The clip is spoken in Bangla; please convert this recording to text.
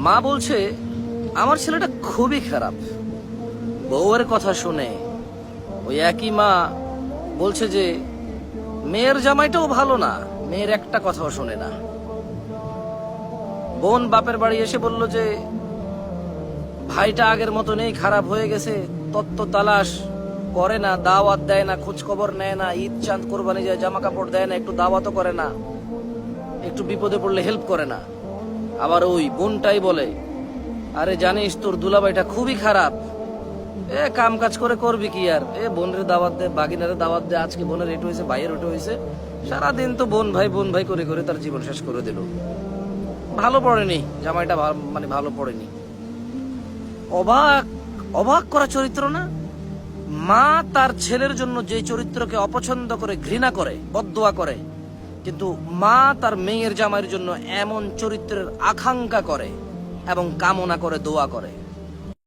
মা বলছে আমার ছেলেটা খুবই খারাপ। বউয়ের কথা শুনে ওই একই মা বলছে যে মেয়ের জামাইটাও ভালো না, মেয়ের একটা কথাও শোনে না। বোন বাপের বাড়ি এসে বলল যে ভাইটা আগের মতো নেই, খারাপ হয়ে গেছে, তত্ত্ব তালাশ করে না, দাওয়াত দেয় না, খোঁজ খবর নেয় না, ঈদ চাঁদ কোরবানি যায় জামা কাপড় দেয় না, একটু দাওয়াতও করে না, একটু বিপদে পড়লে হেল্প করে না। আবার ওই বোনটাই বলে আরে জানিস তোর দুলাভাইটা খুবই খারাপ, কাম কাজ করে করবি কি আর, বোনের দাওয়াত দে, বাগিনারে দাওয়াত দে, আজকে বোনের এটো হয়েছে, ভাইয়ের ওটো হয়েছে, সারাদিন তো বোন ভাই করে করে তার জীবন শেষ করে দিল। ভালো পড়েনি জামাইটা, মানে ভালো পড়েনি। অবাক অবাক করা চরিত্র না? মা তার ছেলের জন্য যে চরিত্রকে অপছন্দ করে, ঘৃণা করে, বদদোয়া করে, কিন্তু মা তার মেয়ের জামাইয়ের জন্য এমন চরিত্রের আকাঙ্ক্ষা করে এবং কামনা করে, দোয়া করে।